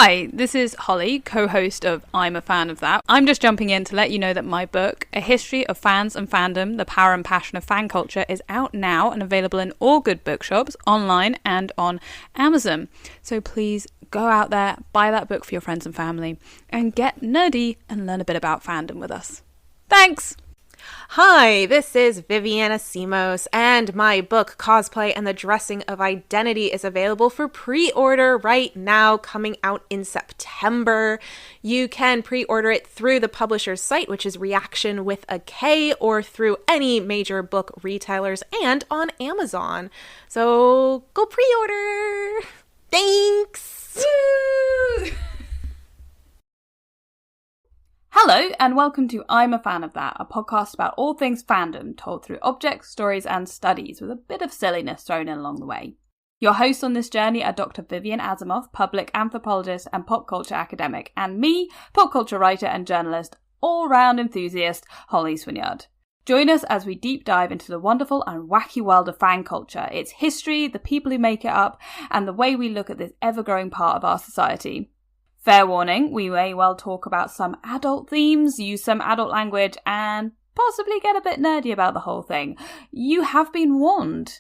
Hi, this is Holly, co-host of I'm a Fan of That. I'm just jumping in to let you know that my book, A History of Fans and Fandom, The Power and Passion of Fan Culture, is out now and available in all good bookshops, online and on Amazon. So please go out there, buy that book for your friends and family, and get nerdy and learn a bit about fandom with us. Thanks! Hi, this is Vivian Asimos, and my book, Cosplay and the Dressing of Identity, is available for pre-order right now, coming out in September. You can pre-order it through the publisher's site, which is Reaction with a K, or through any major book retailers and on Amazon. So go pre-order! Thanks! Woo! Hello, and welcome to I'm a Fan of That, a podcast about all things fandom, told through objects, stories, and studies, with a bit of silliness thrown in along the way. Your hosts on this journey are Dr. Vivian Asimos, public anthropologist and pop culture academic, and me, pop culture writer and journalist, all-round enthusiast, Holly Swinyard. Join us as we deep dive into the wonderful and wacky world of fan culture, its history, the people who make it up, and the way we look at this ever-growing part of our society. Fair warning, we may well talk about some adult themes, use some adult language, and possibly get a bit nerdy about the whole thing. You have been warned.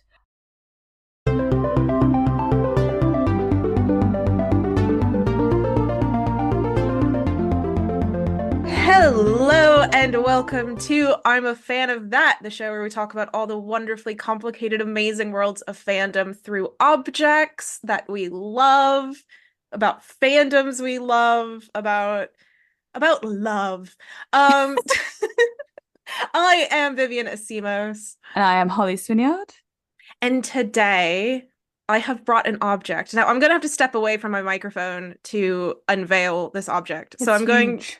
Hello and welcome to I'm a Fan of That, the show where we talk about all the wonderfully complicated, amazing worlds of fandom through objects that we love, about fandoms we love, about love. I am Vivian Asimos. And I am Holly Swinyard. And today I have brought an object. Now I'm going to have to step away from my microphone to unveil this object. It's so I'm going... huge.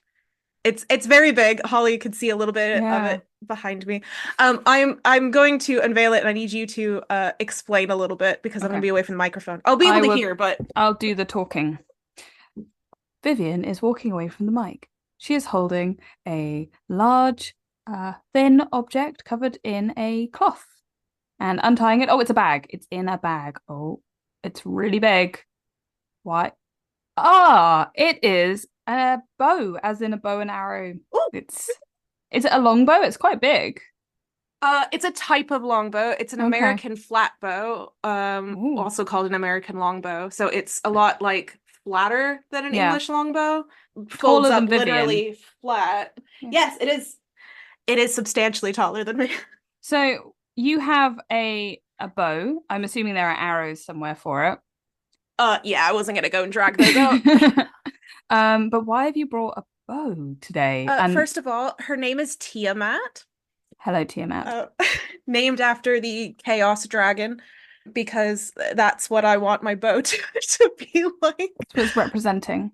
It's very big. Holly could see a little bit of it behind me. I'm going to unveil it, and I need you to explain a little bit because I'm going to be away from the microphone. I'll be able to hear, but I'll do the talking. Vivian is walking away from the mic. She is holding a large, thin object covered in a cloth and untying it. Oh, it's a bag. It's in a bag. Oh, it's really big. Why? It is a bow, as in a bow and arrow. Ooh. Is it a longbow? It's quite big. It's a type of longbow. It's an American flatbow, also called an American longbow. So it's a lot like flatter than an English longbow. Folds up literally flat. Yeah. Yes, it is. It is substantially taller than me. So you have a bow. I'm assuming there are arrows somewhere for it. Yeah, I wasn't gonna go and drag those out. But why have you brought a bow today? First of all, her name is Tiamat. Hello, Tiamat. Named after the Chaos Dragon, because that's what I want my bow to be like. It's representing.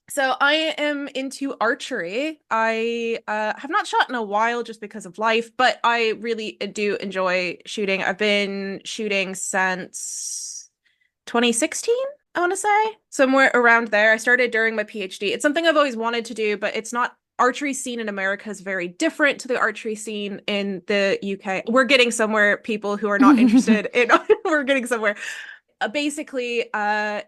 So I am into archery. I have not shot in a while just because of life, but I really do enjoy shooting. I've been shooting since 2016. I want to say somewhere around there. I started during my PhD. It's something I've always wanted to do, but it's not. Archery scene in America is very different to the archery scene in the UK. We're getting somewhere, people who are not interested in. We're getting somewhere. Basically,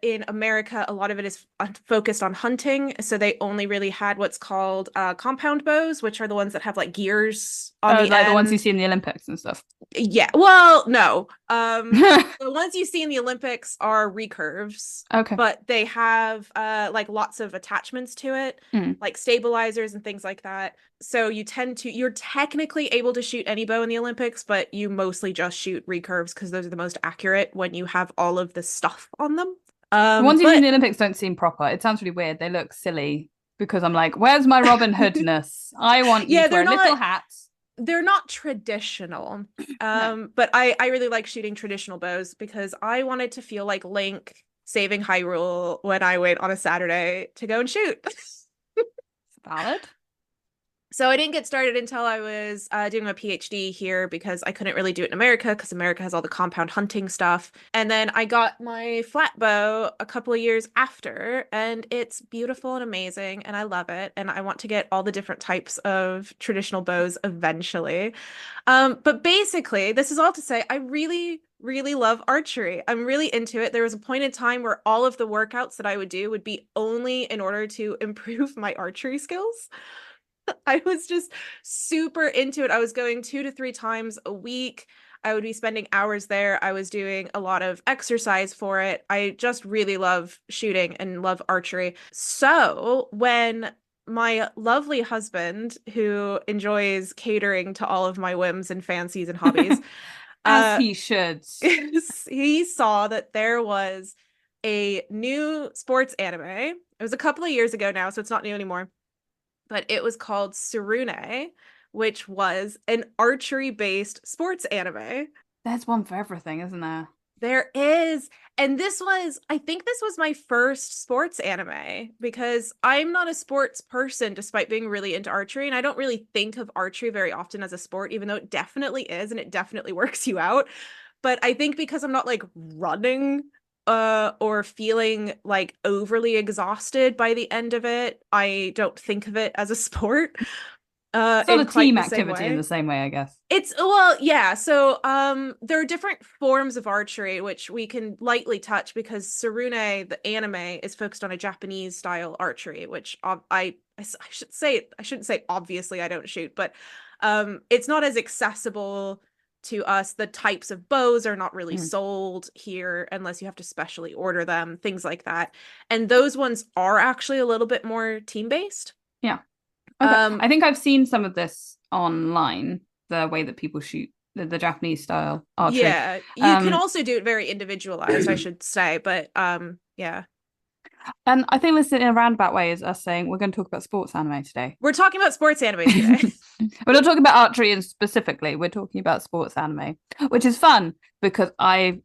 in America, a lot of it is focused on hunting. So they only really had what's called compound bows, which are the ones that have like gears on the like end. the ones you see in the Olympics and stuff. Yeah. Well, no. The ones you see in the Olympics are recurves. Okay. But they have like lots of attachments to it, like stabilizers and things like that. So you're technically able to shoot any bow in the Olympics, but you mostly just shoot recurves because those are the most accurate when you have all of the stuff on them. The ones you see in the Olympics don't seem proper. It sounds really weird. They look silly because I'm like, where's my Robin Hoodness? I want you to wear a little hat. They're not traditional, but I really like shooting traditional bows because I wanted to feel like Link saving Hyrule when I went on a Saturday to go and shoot. Valid. So I didn't get started until I was doing my PhD here because I couldn't really do it in America because America has all the compound hunting stuff. And then I got my flatbow a couple of years after, and it's beautiful and amazing, and I love it. And I want to get all the different types of traditional bows eventually. But basically, this is all to say, I really, really love archery. I'm really into it. There was a point in time where all of the workouts that I would do would be only in order to improve my archery skills. I was just super into it. I was going 2 to 3 times a week. I would be spending hours there. I was doing a lot of exercise for it. I just really love shooting and love archery. So when my lovely husband, who enjoys catering to all of my whims and fancies and hobbies, As he should. he saw that there was a new sports anime. It was a couple of years ago now, so it's not new anymore. But it was called Tsurune, which was an archery-based sports anime. There's one for everything, isn't there? There is. And I think this was my first sports anime because I'm not a sports person despite being really into archery. And I don't really think of archery very often as a sport, even though it definitely is and it definitely works you out. But I think because I'm not like running or feeling like overly exhausted by the end of it, I don't think of it as a sport. It's not a team activity in the same way, I guess. It's well, yeah. So there are different forms of archery which we can lightly touch because Tsurune, the anime, is focused on a Japanese style archery, which I shouldn't say obviously I don't shoot, but it's not as accessible to us. The types of bows are not really sold here unless you have to specially order them, things like that. And those ones are actually a little bit more team-based. Yeah. Okay. I think I've seen some of this online, the way that people shoot the Japanese style archery. Yeah, you can also do it very individualized, I should say, but yeah. And I think this in a roundabout way is us saying we're going to talk about sports anime today. We're talking about sports anime today. We're not talking about archery and specifically. We're talking about sports anime, which is fun because I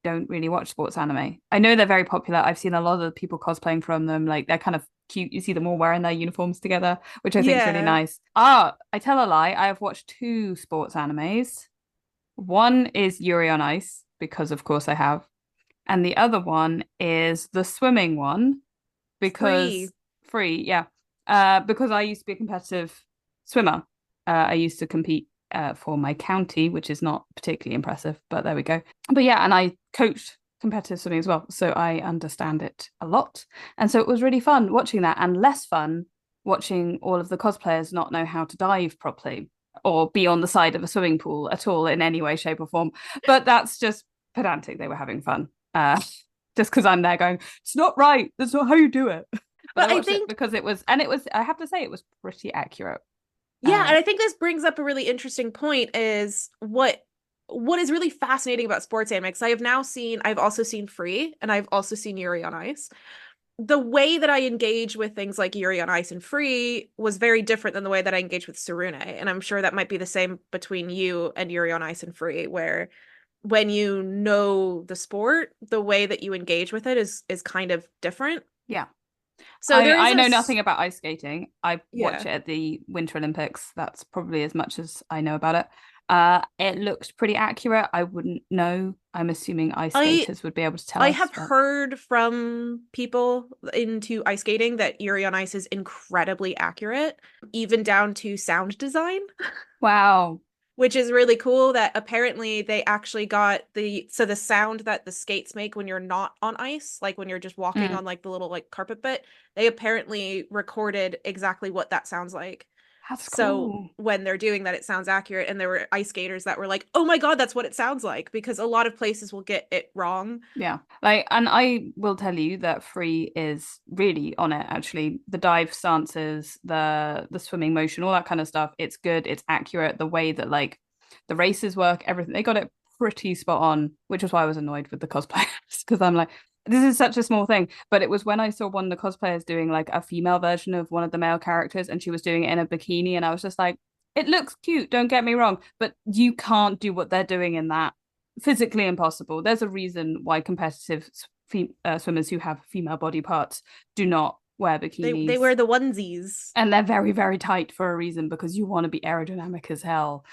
don't really watch sports anime. I know they're very popular. I've seen a lot of people cosplaying from them. Like they're kind of cute. You see them all wearing their uniforms together, which I think is really nice. I tell a lie. I have watched 2 sports animes. One is Yuri on Ice because of course I have. And the other one is the swimming one because free, yeah. Because I used to be a competitive swimmer. I used to compete for my county, which is not particularly impressive, but there we go. But yeah, and I coached competitive swimming as well, so I understand it a lot. And so it was really fun watching that, and less fun watching all of the cosplayers not know how to dive properly or be on the side of a swimming pool at all in any way, shape, or form. But that's just pedantic. They were having fun. Just because I'm there going, it's not right. That's not how you do it. But I think because it was, I have to say, it was pretty accurate. Yeah, and I think this brings up a really interesting point is what is really fascinating about sports anime. Because I've also seen Free, and I've also seen Yuri on Ice. The way that I engage with things like Yuri on Ice and Free was very different than the way that I engage with Tsurune. And I'm sure that might be the same between you and Yuri on Ice and Free, where when you know the sport, the way that you engage with it is kind of different. Yeah. So I know nothing about ice skating. I watch it at the Winter Olympics. That's probably as much as I know about it. It looked pretty accurate. I wouldn't know. I'm assuming ice skaters would be able to tell us. I have heard from people into ice skating that Yuri on Ice is incredibly accurate, even down to sound design. Wow. Which is really cool that apparently they actually got the sound that the skates make when you're not on ice, like when you're just walking on like the little like carpet bit, they apparently recorded exactly what that sounds like. That's so cool. When they're doing that, it sounds accurate. And there were ice skaters that were like, oh my God, that's what it sounds like, because a lot of places will get it wrong. Yeah. And I will tell you that Free is really on it, actually. The dive stances, the swimming motion, all that kind of stuff. It's good. It's accurate. The way that like the races work, everything. They got it pretty spot on, which is why I was annoyed with the cosplayers, because I'm like, this is such a small thing. But it was when I saw one of the cosplayers doing like a female version of one of the male characters, and she was doing it in a bikini, and I was just like, it looks cute, don't get me wrong, but you can't do what they're doing in that. Physically impossible. There's a reason why competitive swimmers who have female body parts do not wear They bikinis. wear the onesies. And they're very, very tight for a reason because you want to be aerodynamic as hell,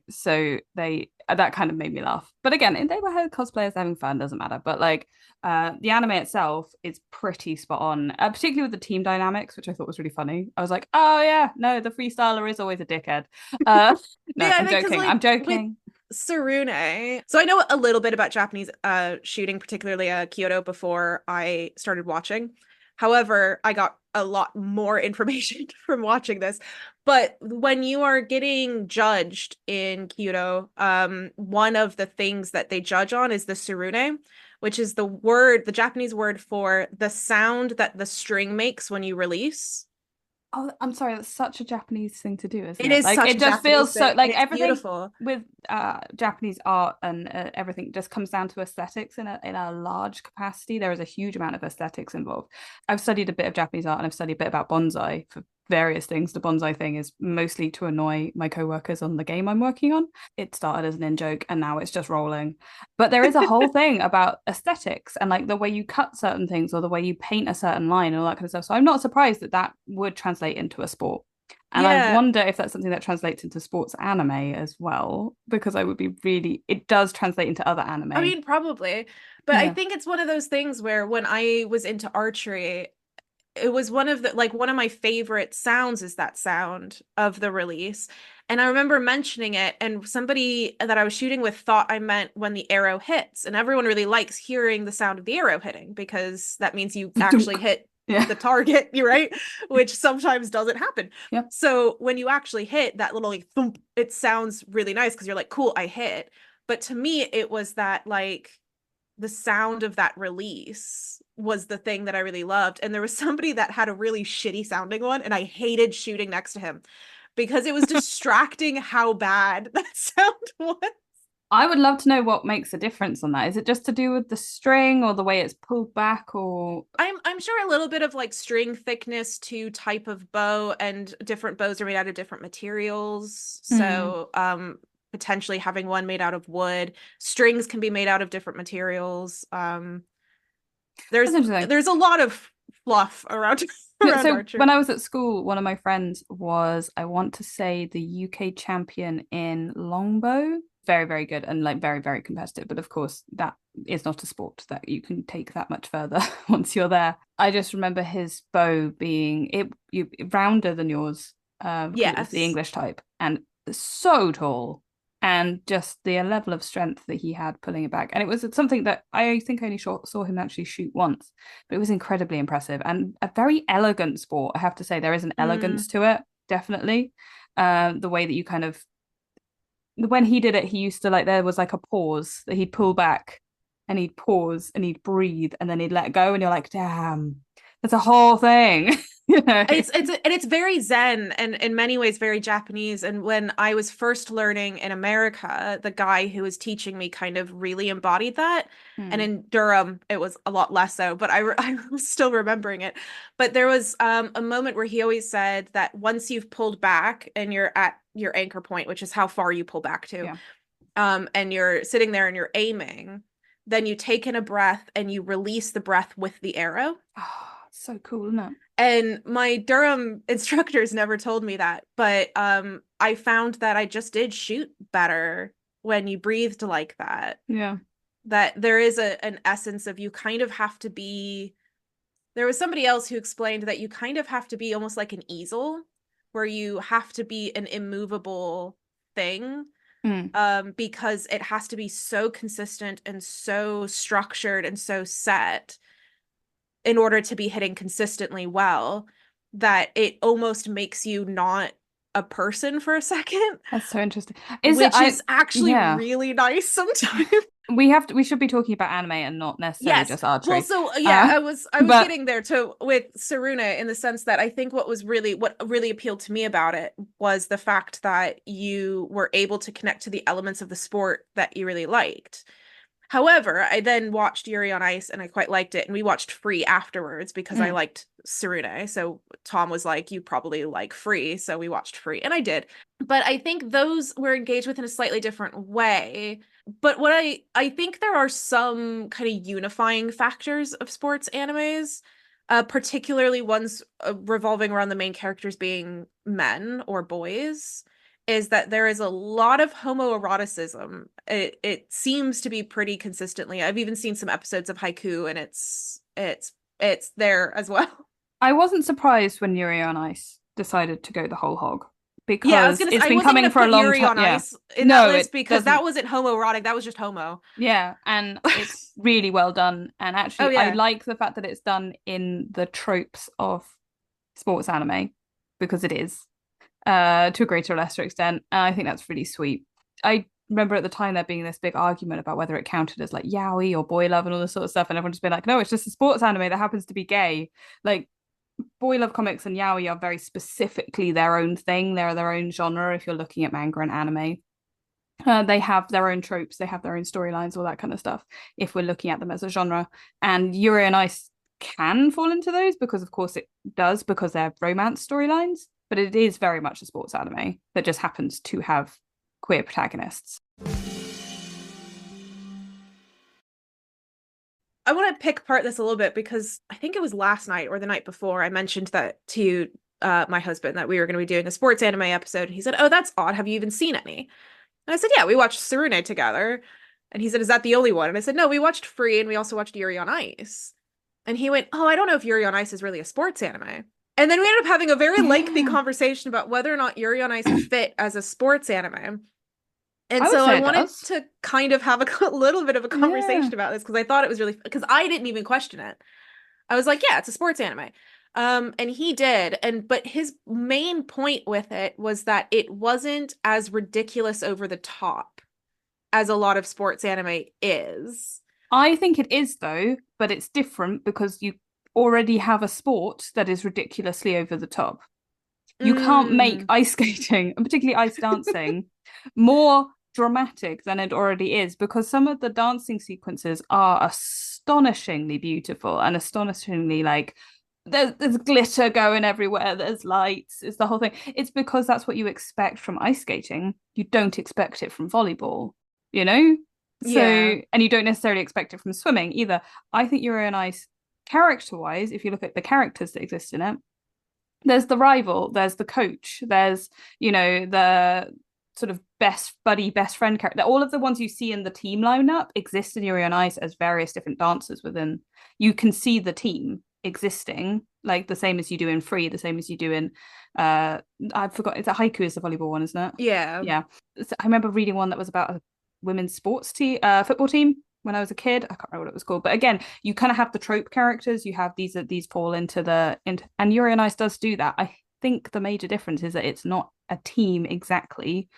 So that kind of made me laugh. But again, they were cosplayers having fun, doesn't matter. But like the anime itself is pretty spot on, particularly with the team dynamics, which I thought was really funny. I was like, oh yeah, no, the freestyler is always a dickhead. No, Yeah, I'm joking. I'm joking. Tsurune. So I know a little bit about Japanese shooting, particularly Kyoto, before I started watching. However, I got a lot more information from watching this. But when you are getting judged in Kyoto, one of the things that they judge on is the Tsurune, which is the Japanese word for the sound that the string makes when you release. Oh, I'm sorry. That's such a Japanese thing to do, isn't It it? is Like such it a just Japanese feels so thing, like and it's everything beautiful. with Japanese art and everything just comes down to aesthetics in a large capacity. There is a huge amount of aesthetics involved. I've studied a bit of Japanese art and I've studied a bit about bonsai for various things. The bonsai thing is mostly to annoy my coworkers on the game I'm working on. It started as an in-joke and now it's just rolling. But there is a whole thing about aesthetics and like the way you cut certain things or the way you paint a certain line and all that kind of stuff. So I'm not surprised that would translate into a sport. And I Yeah. wonder if that's something that translates into sports anime as well, because it does translate into other anime. I mean, probably. But I Yeah. think it's one of those things where when I was into archery, it was one of my favorite sounds is that sound of the release. And I remember mentioning it, and somebody that I was shooting with thought I meant when the arrow hits. And everyone really likes hearing the sound of the arrow hitting because that means you actually hit Yeah. the target, you're right, which sometimes doesn't happen. Yeah. So when you actually hit that little like thump, it sounds really nice because you're like, cool, I hit. But to me, it was that like the sound of that release was the thing that I really loved. And there was somebody that had a really shitty sounding one, and I hated shooting next to him because it was distracting how bad that sound was. I would love to know what makes a difference on that. Is it just to do with the string or the way it's pulled back, or I'm sure a little bit of like string thickness to type of bow, and different bows are made out of different materials. So potentially having one made out of wood. Strings can be made out of different materials. There's a lot of fluff around around so archery. when I was at school, one of my friends was, I want to say, the UK champion in longbow. Very, very good and like very, very competitive. But of course, that is not a sport that you can take that much further once you're there. I just remember his bow being rounder than yours. Because it was the English type and so tall. And just the level of strength that he had pulling it back. And it was something that I think I only saw him actually shoot once, but it was incredibly impressive and a very elegant sport. I have to say, there is an elegance to it, definitely. The way that you kind of, when he did it, he used to like, there was like a pause that he'd pull back and he'd pause and he'd breathe and then he'd let go. And you're like, damn, that's a whole thing. It's very Zen and in many ways very Japanese. And when I was first learning in America, the guy who was teaching me kind of really embodied that. And in Durham, it was a lot less so, but I'm still remembering it. But there was a moment where he always said that once you've pulled back and you're at your anchor point, which is how far you pull back to, and you're sitting there and you're aiming, then you take in a breath and you release the breath with the arrow. Oh, so cool, isn't it? And my Durham instructors never told me that, but I found that I just did shoot better when you breathed like that. Yeah. That there is an essence of you kind of have to be, there was somebody else who explained that you kind of have to be almost like an easel, where you have to be an immovable thing. Because it has to be so consistent and so structured and so set in order to be hitting consistently well, that it almost makes you not a person for a second. That's so interesting. Which is actually really nice sometimes. We should be talking about anime and not necessarily just archery. Well, so I was getting there with Tsurune, in the sense that I think what really appealed to me about it was the fact that you were able to connect to the elements of the sport that you really liked. However, I then watched Yuri on Ice and I quite liked it. And we watched Free afterwards because I liked Tsurune. So Tom was like, you probably like Free. So we watched Free. And I did. But I think those were engaged with in a slightly different way. But what I think there are some kind of unifying factors of sports animes. particularly ones revolving around the main characters being men or boys, is that there is a lot of homoeroticism. It seems to be pretty consistently. I've even seen some episodes of Haiku, and it's there as well. I wasn't surprised when Yuri on Ice decided to go the whole hog Yeah, I was because gonna. it's I been wasn't coming gonna for a put long Yuri time. on Yeah. Ice in that No, list it because that doesn't. wasn't homoerotic. That was just homo. Yeah, and it's really well done. And Oh actually, I yeah. like the fact that it's done in the tropes of sports anime because it is, to a greater or lesser extent. And I think that's really sweet. I remember at the time there being this big argument about whether it counted as like yaoi or boy love and all this sort of stuff. And everyone just been like, no, it's just a sports anime that happens to be gay. Like, boy love comics and yaoi are very specifically their own thing. They're their own genre if you're looking at manga and anime. They have their own tropes, they have their own storylines, all that kind of stuff, if we're looking at them as a genre. And Yuri and Ice can fall into those because, of course, it does, because they're romance storylines, but it is very much a sports anime that just happens to have queer protagonists. I want to pick apart this a little bit because I think it was last night or the night before I mentioned that to my husband that we were going to be doing a sports anime episode. And he said, "Oh, that's odd. Have you even seen any?" And I said, "Yeah, we watched Tsurune together." And he said, "Is that the only one?" And I said, "No, we watched Free and we also watched Yuri on Ice." And he went, "Oh, I don't know if Yuri on Ice is really a sports anime." And then we ended up having a very lengthy conversation about whether or not Yuri on Ice fit as a sports anime. And so I wanted to kind of have a little bit of a conversation about this because I thought it was really, because I didn't even question it. I was like, yeah, it's a sports anime. And he did. But his main point with it was that it wasn't as ridiculous over the top as a lot of sports anime is. I think it is, though, but it's different because you already have a sport that is ridiculously over the top. You can't make ice skating, and particularly ice dancing, more dramatic than it already is, because some of the dancing sequences are astonishingly beautiful and astonishingly, like, there's glitter going everywhere, there's lights, it's the whole thing. It's because that's what you expect from ice skating. You don't expect it from volleyball, you know? So, Yeah. and you don't necessarily expect it from swimming either. I think Yuri on Ice, character-wise, if you look at the characters that exist in it, there's the rival, there's the coach, there's, you know, the sort of best buddy, best friend character. All of the ones you see in the team lineup exist in Yuri on Ice as various different dancers within. You can see the team existing, like the same as you do in Free, the same as you do in I forgot, it's a Haiku is the volleyball one, isn't it? Yeah. I remember reading one that was about a women's sports team, football team, when I was a kid. I can't remember what it was called, but again, you kind of have the trope characters. You have these fall into and Yuri on Ice does do that. I think the major difference is that it's not a team exactly,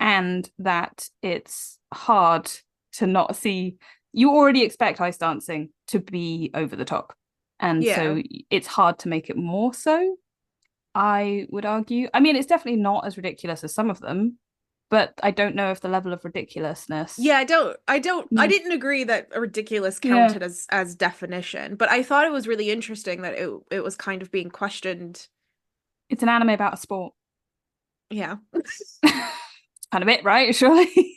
and that it's hard to not see. You already expect ice dancing to be over the top, and so it's hard to make it more so, I would argue. I mean, it's definitely not as ridiculous as some of them, but I don't know if the level of ridiculousness. Yeah, I didn't agree that ridiculous counted as definition, but I thought it was really interesting that it was kind of being questioned. It's an anime about a sport. Yeah. Kind of it, right? Surely.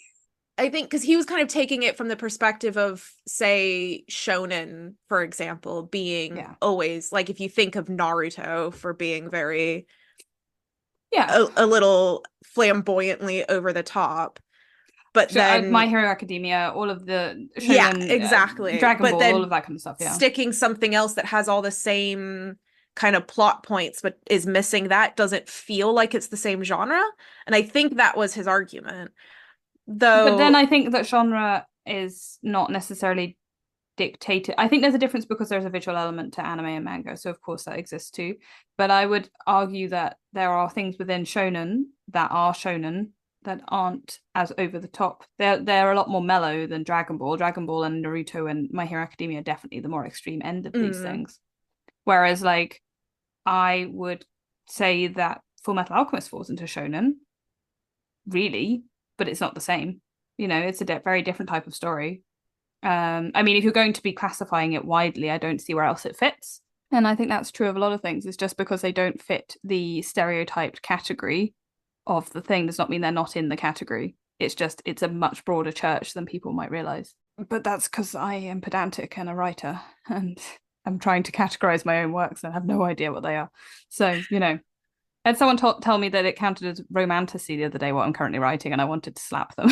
I think because he was kind of taking it from the perspective of, say, shonen, for example, being always, like, if you think of Naruto for being very a little flamboyantly over the top, but then My Hero Academia, all of the shonen, exactly, Dragon Ball, all of that kind of stuff. Sticking something else that has all the same kind of plot points but is missing that doesn't feel like it's the same genre, and I think that was his argument. Though, but then I think that genre is not necessarily dictated. I think there's a difference because there's a visual element to anime and manga, so of course that exists too. But I would argue that there are things within shonen that aren't as over the top. They're a lot more mellow than Dragon Ball. Dragon Ball and Naruto and My Hero Academia are definitely the more extreme end of these things. Whereas, like, I would say that Full Metal Alchemist falls into shonen, really, but it's not the same. You know, it's a very different type of story. I mean, if you're going to be classifying it widely, I don't see where else it fits. And I think that's true of a lot of things. It's just because they don't fit the stereotyped category of the thing does not mean they're not in the category. It's just, it's a much broader church than people might realize. But that's because I am pedantic and a writer, and am trying to categorize my own works and have no idea what they are. So, and someone tell me that it counted as romantasy the other day, what I'm currently writing, and I wanted to slap them.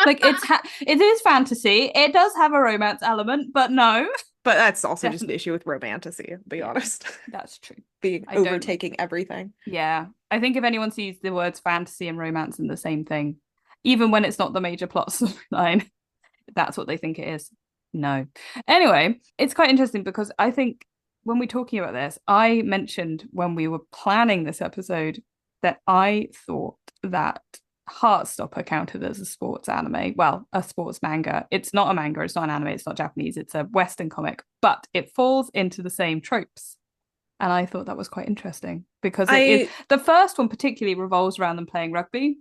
Like it is fantasy. It does have a romance element, but no. But that's also just an issue with romantasy, to be honest. That's true. Being overtaking everything. Yeah. I think if anyone sees the words fantasy and romance in the same thing, even when it's not the major plot storyline, that's what they think it is. No. Anyway, it's quite interesting because I think when we're talking about this, I mentioned when we were planning this episode that I thought that Heartstopper counted as a sports anime. Well, a sports manga. It's not a manga, it's not an anime, it's not Japanese, it's a Western comic, but it falls into the same tropes. And I thought that was quite interesting because the first one particularly revolves around them playing rugby.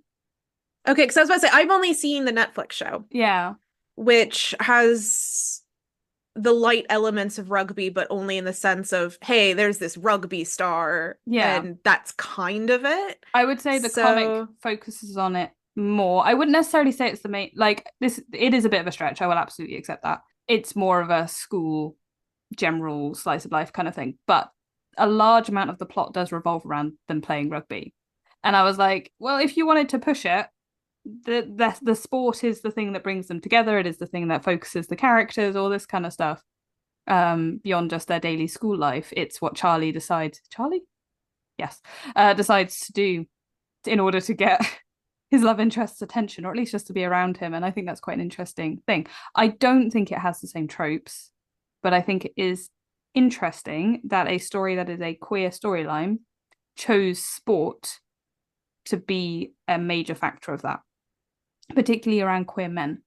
Okay, because I was about to say, I've only seen the Netflix show. Yeah. Which has the light elements of rugby, but only in the sense of, hey, there's this rugby star. Yeah. And that's kind of it. I would say the comic focuses on it more. I wouldn't necessarily say it's the main, like, this, it is a bit of a stretch. I will absolutely accept that. It's more of a school, general slice of life kind of thing. But a large amount of the plot does revolve around them playing rugby. And I was like, well, if you wanted to push it, the sport is the thing that brings them together. It is the thing that focuses the characters, all this kind of stuff, beyond just their daily school life. It's what Charlie decides to do in order to get his love interest's attention, or at least just to be around him. And I think that's quite an interesting thing. I don't think it has the same tropes, but I think it is interesting that a story that is a queer storyline chose sport to be a major factor of that, particularly around queer men,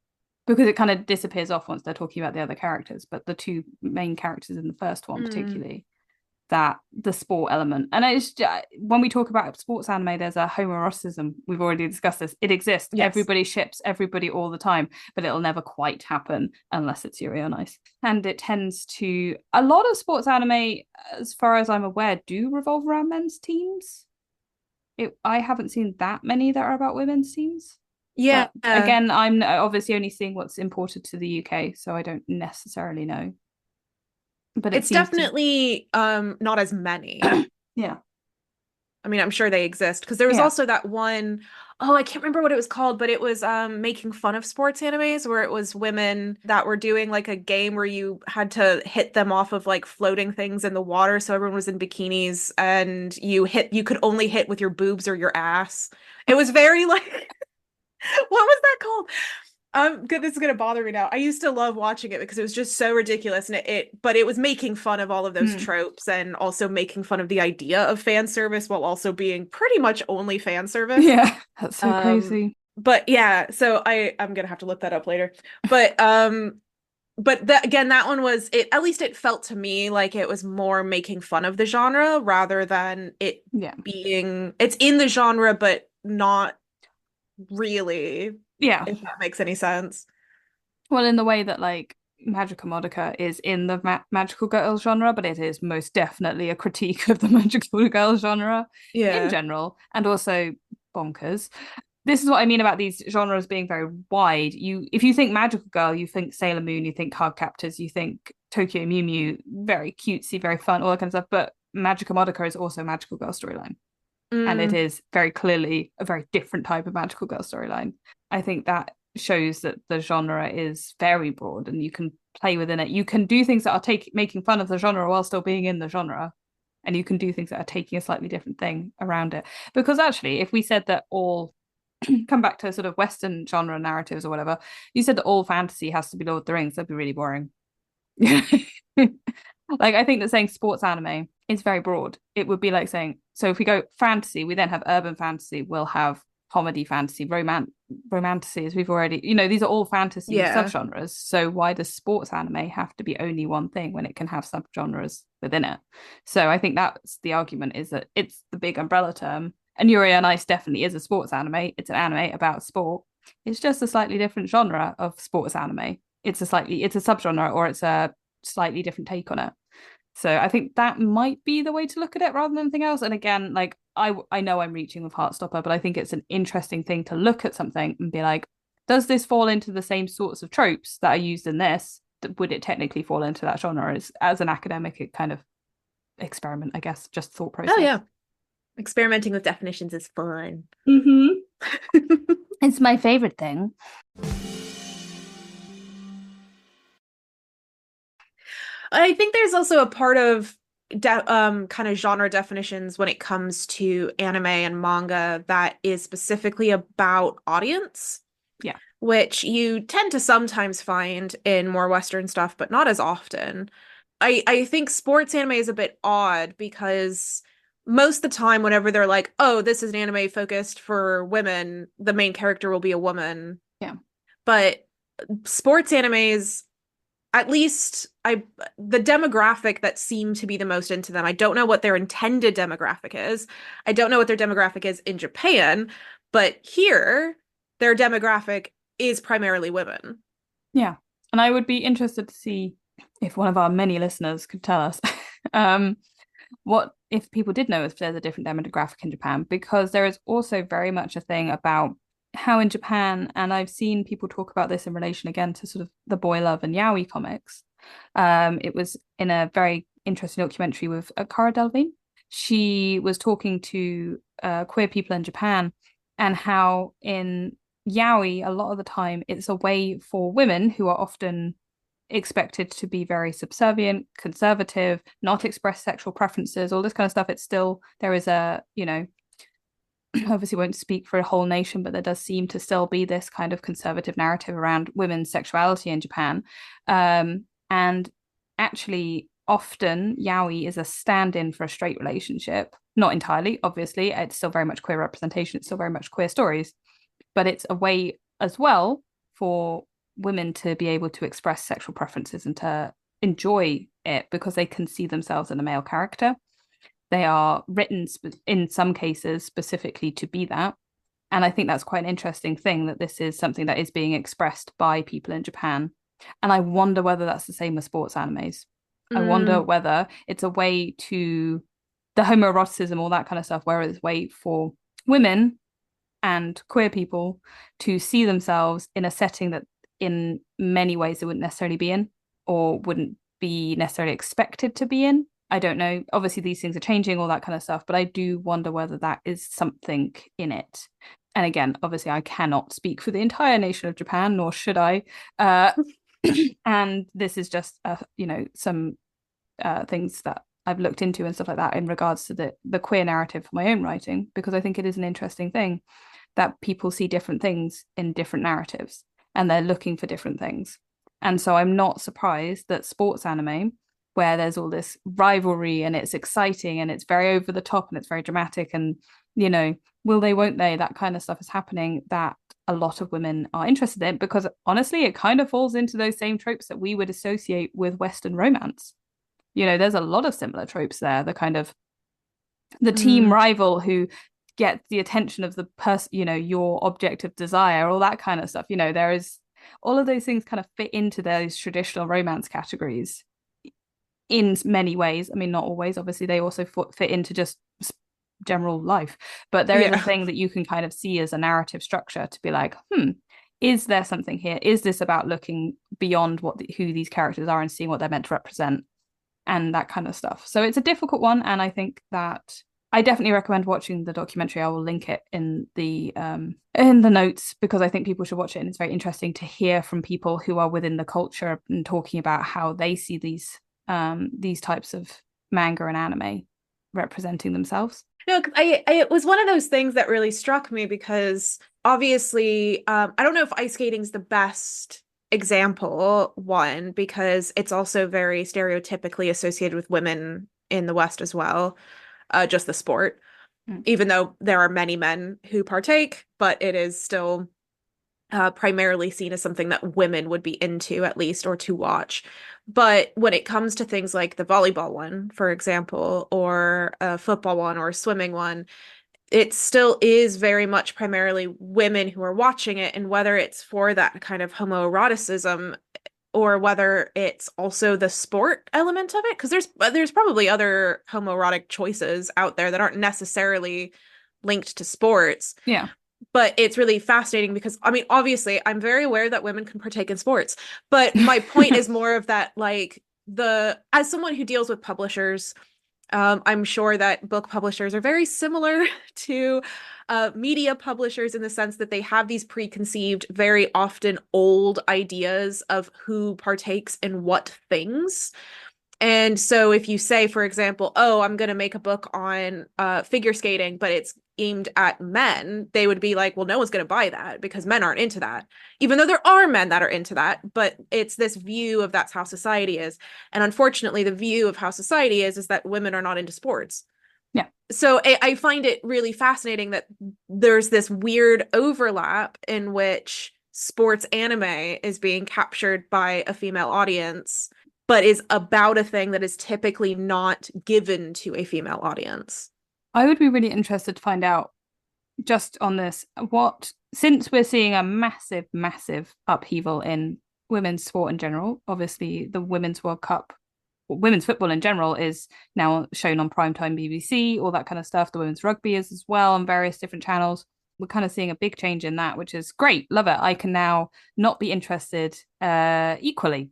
because it kind of disappears off once they're talking about the other characters. But the two main characters in the first one, particularly, that the sport element. And it's when we talk about sports anime, there's a homoeroticism. We've already discussed this. It exists. Yes. Everybody ships everybody all the time, but it'll never quite happen unless it's Yuri on Ice. And it tends to, a lot of sports anime, as far as I'm aware, do revolve around men's teams. I haven't seen that many that are about women's teams. Yeah. But again, I'm obviously only seeing what's imported to the UK, so I don't necessarily know. But it's definitely not as many. Yeah. I mean, I'm sure they exist because there was also that one, I can't remember what it was called, but it was making fun of sports animes where it was women that were doing like a game where you had to hit them off of like floating things in the water. So everyone was in bikinis and you could only hit with your boobs or your ass. It was very like, what was that called? This is gonna bother me now. I used to love watching it because it was just so ridiculous, and but it was making fun of all of those tropes and also making fun of the idea of fan service while also being pretty much only fan service. Yeah, that's so crazy. But yeah, so I'm gonna have to look that up later. But again, that one was it. At least it felt to me like it was more making fun of the genre rather than it being. It's in the genre, but not really. Yeah, if that makes any sense. Well, in the way that like Magica Modica is in the magical girl genre, but it is most definitely a critique of the magical girl genre in general, and also bonkers. This is what I mean about these genres being very wide. If you think magical girl, you think Sailor Moon, you think Cardcaptors, you think Tokyo Mew Mew, very cutesy, very fun, all that kind of stuff. But Magica Modica is also a magical girl storyline. And it is very clearly a very different type of magical girl storyline. I think that shows that the genre is very broad and you can play within it. You can do things that are making fun of the genre while still being in the genre. And you can do things that are taking a slightly different thing around it. Because actually, if we said that all, come back to sort of Western genre narratives or whatever, you said that all fantasy has to be Lord of the Rings, that'd be really boring. Like, I think that saying sports anime is very broad. It would be like saying, so if we go fantasy, we then have urban fantasy, we'll have comedy fantasy, romantasy, as we've already, these are all fantasy subgenres. So why does sports anime have to be only one thing when it can have subgenres within it? So I think that's the argument, is that it's the big umbrella term. And Yuri on Ice definitely is a sports anime. It's an anime about sport. It's just a slightly different genre of sports anime. It's a subgenre, or it's a slightly different take on it. So I think that might be the way to look at it rather than anything else. And again, like I know I'm reaching with Heartstopper, but I think it's an interesting thing to look at something and be like, does this fall into the same sorts of tropes that are used in this? would it technically fall into that genre? As an academic, it kind of experiment, I guess, just thought process. Oh yeah, experimenting with definitions is fun. It's my favorite thing. I think there's also a part of kind of genre definitions when it comes to anime and manga that is specifically about audience. Yeah. Which you tend to sometimes find in more Western stuff, but not as often. I think sports anime is a bit odd because most of the time, whenever they're like, oh, this is an anime focused for women, the main character will be a woman. Yeah. But sports animes, at least the demographic that seem to be the most into them, I don't know what their intended demographic is. I don't know what their demographic is in Japan, but here, their demographic is primarily women. Yeah. And I would be interested to see if one of our many listeners could tell us what if people did know if there's a different demographic in Japan, because there is also very much a thing about how in Japan, and I've seen people talk about this in relation again to sort of the boy love and yaoi comics. It was in a very interesting documentary with Cara Delevingne. She was talking to queer people in Japan and how in yaoi, a lot of the time, it's a way for women who are often expected to be very subservient, conservative, not express sexual preferences, all this kind of stuff. It's still, there is a, obviously won't speak for a whole nation, but there does seem to still be this kind of conservative narrative around women's sexuality in Japan. And actually, often yaoi is a stand-in for a straight relationship. Not entirely, obviously. It's still very much queer representation. It's still very much queer stories. But it's a way as well for women to be able to express sexual preferences and to enjoy it because they can see themselves in a male character. They are written in some cases specifically to be that. And I think that's quite an interesting thing, that this is something that is being expressed by people in Japan. And I wonder whether that's the same with sports animes. I wonder whether it's a way to the homoeroticism, all that kind of stuff, where it's a way for women and queer people to see themselves in a setting that in many ways they wouldn't necessarily be in or wouldn't be necessarily expected to be in. I don't know. Obviously, these things are changing, all that kind of stuff, but I do wonder whether that is something in it. And again, obviously, I cannot speak for the entire nation of Japan, nor should I. And this is just, some things that I've looked into and stuff like that in regards to the queer narrative for my own writing, because I think it is an interesting thing that people see different things in different narratives and they're looking for different things. And so I'm not surprised that sports anime, where there's all this rivalry and it's exciting and it's very over the top and it's very dramatic and, will they, won't they, that kind of stuff is happening, that a lot of women are interested in, because honestly, it kind of falls into those same tropes that we would associate with Western romance. There's a lot of similar tropes there. The kind of the team rival who gets the attention of the person, your object of desire, all that kind of stuff. There is all of those things kind of fit into those traditional romance categories in many ways. I mean, not always. Obviously, they also fit into just general life. But there is a thing that you can kind of see as a narrative structure to be like, is there something here? Is this about looking beyond who these characters are and seeing what they're meant to represent? And that kind of stuff. So it's a difficult one, and I think that I definitely recommend watching the documentary. I will link it in the notes, because I think people should watch it, and it's very interesting to hear from people who are within the culture and talking about how they see these types of manga and anime representing themselves. No, it was one of those things that really struck me, because obviously, I don't know if ice skating's the best example one, because it's also very stereotypically associated with women in the West as well, just the sport, even though there are many men who partake, but it is still primarily seen as something that women would be into, at least, or to watch. But when it comes to things like the volleyball one, for example, or a football one or a swimming one, it still is very much primarily women who are watching it, and whether it's for that kind of homoeroticism or whether it's also the sport element of it, because there's probably other homoerotic choices out there that aren't necessarily linked to sports. Yeah. but it's really fascinating because I mean, obviously, I'm very aware that women can partake in sports, but my point is more of that, like as someone who deals with publishers, I'm sure that book publishers are very similar to media publishers in the sense that they have these preconceived, very often old ideas of who partakes in what things. And so if you say, for example, oh, I'm going to make a book on figure skating, but it's aimed at men, they would be like, well, no one's going to buy that because men aren't into that. Even though there are men that are into that, but it's this view of that's how society is. And unfortunately, the view of how society is that women are not into sports. Yeah. So I find it really fascinating that there's this weird overlap in which sports anime is being captured by a female audience, but is about a thing that is typically not given to a female audience. I would be really interested to find out just on this, since we're seeing a massive, massive upheaval in women's sport in general, obviously the Women's World Cup, women's football in general is now shown on primetime BBC, all that kind of stuff. The women's rugby is as well on various different channels. We're kind of seeing a big change in that, which is great. Love it. I can now not be interested equally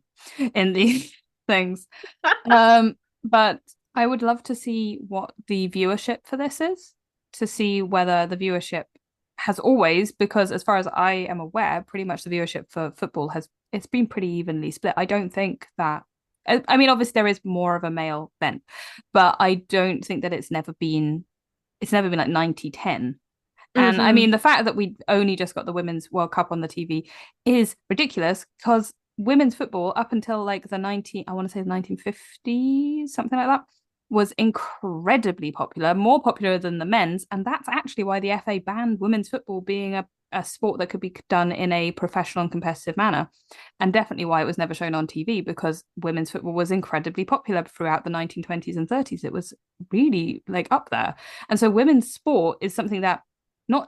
in these things. But I would love to see what the viewership for this is, to see whether the viewership has always, because as far as I am aware, pretty much the viewership for football it's been pretty evenly split. I don't think that, I mean, obviously there is more of a male bent, but I don't think that it's never been like 90-10. And I mean, the fact that we only just got the Women's World Cup on the TV is ridiculous because women's football up until like the 1950s, something like that, was incredibly popular, more popular than the men's. And that's actually why the FA banned women's football being a sport that could be done in a professional and competitive manner. And definitely why it was never shown on TV, because women's football was incredibly popular throughout the 1920s and 30s. It was really like up there. And so women's sport is something that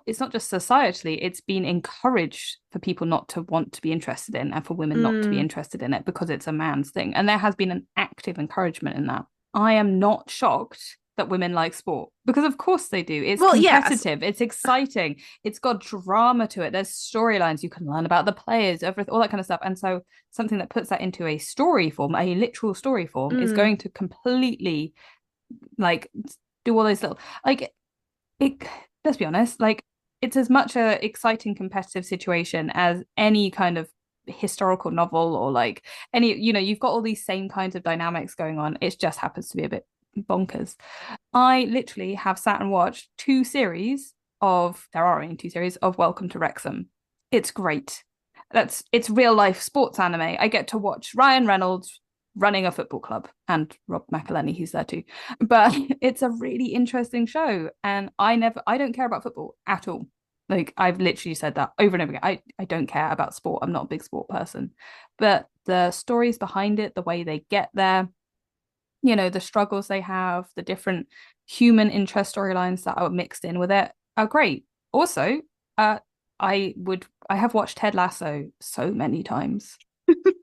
it's not just societally, it's been encouraged for people not to want to be interested in, and for women not to be interested in it because it's a man's thing. And there has been an active encouragement in that. I am not shocked that women like sport, because of course they do. It's competitive, yes. It's exciting, it's got drama to it, there's storylines, you can learn about the players, everything, all that kind of stuff. And so something that puts that into a story form, a literal story form, is going to completely like do all those little like it. Let's be honest, like it's as much a exciting competitive situation as any kind of historical novel, or like any, you've got all these same kinds of dynamics going on. It just happens to be a bit bonkers. I literally have sat and watched there are only 2 series of Welcome to Wrexham. It's great. It's real life sports anime. I get to watch Ryan Reynolds running a football club, and Rob McElhenney, who's there too. But it's a really interesting show, and I don't care about football at all. Like, I've literally said that over and over again. I don't care about sport. I'm not a big sport person. But the stories behind it, the way they get there, the struggles they have, the different human interest storylines that are mixed in with it are great. Also, I have watched Ted Lasso so many times.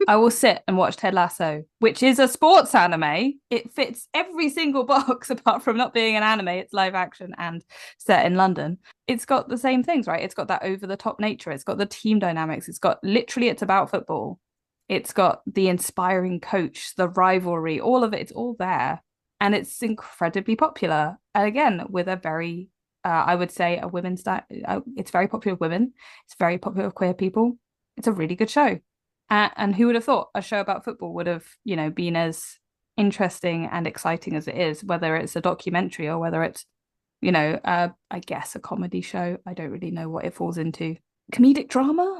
I will sit and watch Ted Lasso, which is a sports anime. It fits every single box apart from not being an anime. It's live action and set in London. It's got the same things, right? It's got that over-the-top nature. It's got the team dynamics. It's about football. It's got the inspiring coach, the rivalry, all of it. It's all there. And it's incredibly popular. And again, with a very, I would say, a women's it's very popular with women. It's very popular with queer people. It's a really good show. And who would have thought a show about football would have, been as interesting and exciting as it is, whether it's a documentary or whether it's, I guess a comedy show. I don't really know what it falls into. Comedic drama?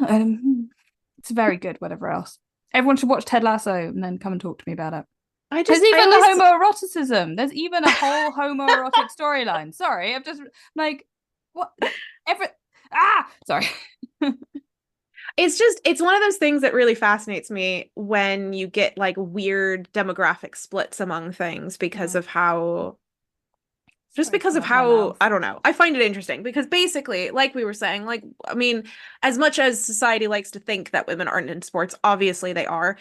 It's very good, whatever else. Everyone should watch Ted Lasso and then come and talk to me about it. There's even the homoeroticism. There's even a whole homoerotic storyline. Sorry, I'm just like, what? Sorry. It's one of those things that really fascinates me when you get like weird demographic splits among things because of how I don't know. I find it interesting because basically, like we were saying, like, I mean, as much as society likes to think that women aren't in sports, obviously they are.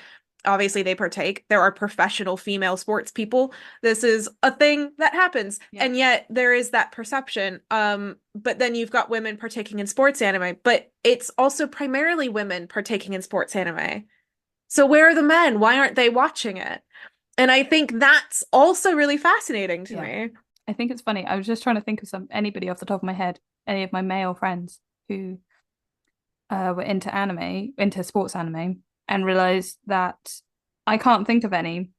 obviously they partake. There are professional female sports people. This is a thing that happens. Yeah. And yet there is that perception. But then you've got women partaking in sports anime, but it's also primarily women partaking in sports anime. So where are the men? Why aren't they watching it? And I think that's also really fascinating to me. I think it's funny. I was just trying to think of anybody off the top of my head, any of my male friends who were into sports anime, and realized that I can't think of any.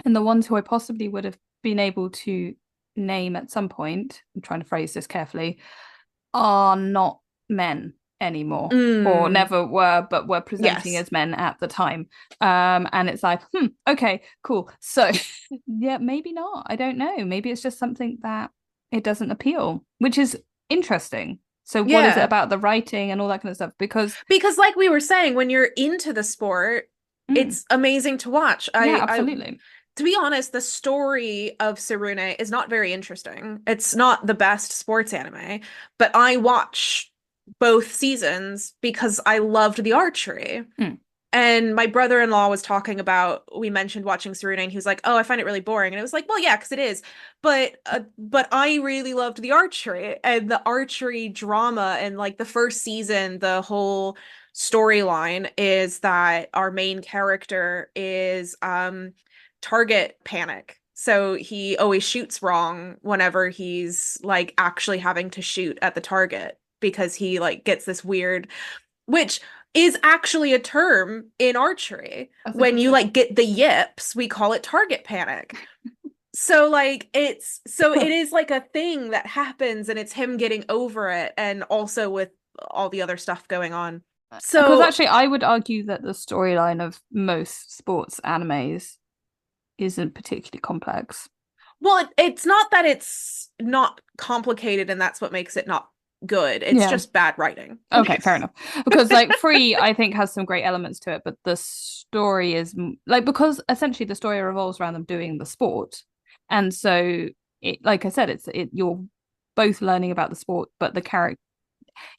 And the ones who I possibly would have been able to name at some point, I'm trying to phrase this carefully, are not men anymore, or never were, but were presenting as men at the time. And it's like, okay, cool. So yeah, maybe not. I don't know. Maybe it's just something that it doesn't appeal, which is interesting. So what is it about the writing and all that kind of stuff? Because like we were saying, when you're into the sport, it's amazing to watch. Absolutely. To be honest, the story of Tsurune is not very interesting. It's not the best sports anime, but I watch both seasons because I loved the archery. And my brother-in-law was talking about, we mentioned watching Tsurune, and he was like, oh, I find it really boring. And it was like, well, yeah, because it is. But I really loved the archery and the archery drama. And like the first season, the whole storyline is that our main character is target panic. So he always shoots wrong whenever he's like actually having to shoot at the target, because he like gets this weird, which is actually a term in archery. When you like get the yips, we call it target panic. So like it is like a thing that happens, and it's him getting over it, and also with all the other stuff going on. So because actually I would argue that the storyline of most sports animes isn't particularly complex. Well, it's not that it's not complicated and that's what makes it not good. It's just bad writing. Okay, fair enough. Because like Free, I think, has some great elements to it, but the story is like, because essentially the story revolves around them doing the sport, and so it, like I said, you're both learning about the sport, but the character,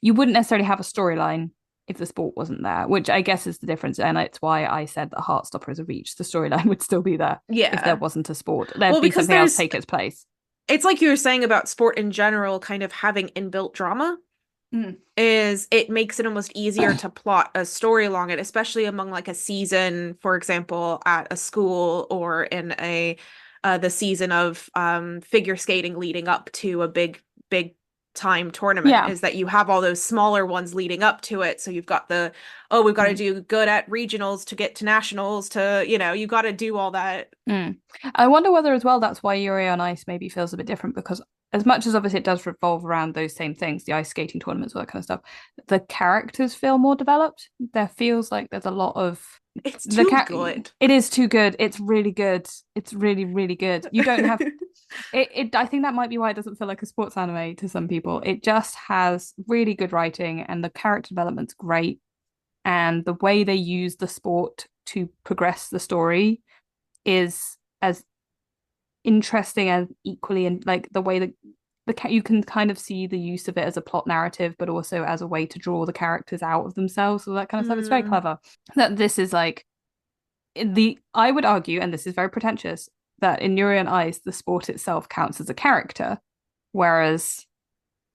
you wouldn't necessarily have a storyline if the sport wasn't there, which I guess is the difference. And it's why I said that Heartstopper is a reach. The storyline would still be there if there wasn't a sport. There'd be something else take its place. It's like you were saying about sport in general, kind of having inbuilt drama. Is it makes it almost easier to plot a story along it, especially among like a season, for example, at a school, or in the season of figure skating leading up to a big time tournament, is that you have all those smaller ones leading up to it. So you've got we've got to do good at regionals to get to nationals, to, you got to do all that. I wonder whether as well that's why Yuri on Ice maybe feels a bit different, because as much as obviously it does revolve around those same things, the ice skating tournaments, all that kind of stuff, the characters feel more developed. There feels like there's a lot of it's too good. It is too good. It's really good. It's really, really good. You don't have it. I think that might be why it doesn't feel like a sports anime to some people. It just has really good writing, and the character development's great, and the way they use the sport to progress the story is as interesting and equally, and like the way that you can kind of see the use of it as a plot narrative, but also as a way to draw the characters out of themselves, all that kind of stuff. It's very clever. That this is like I would argue, and this is very pretentious, that in Yuri on Ice the sport itself counts as a character, whereas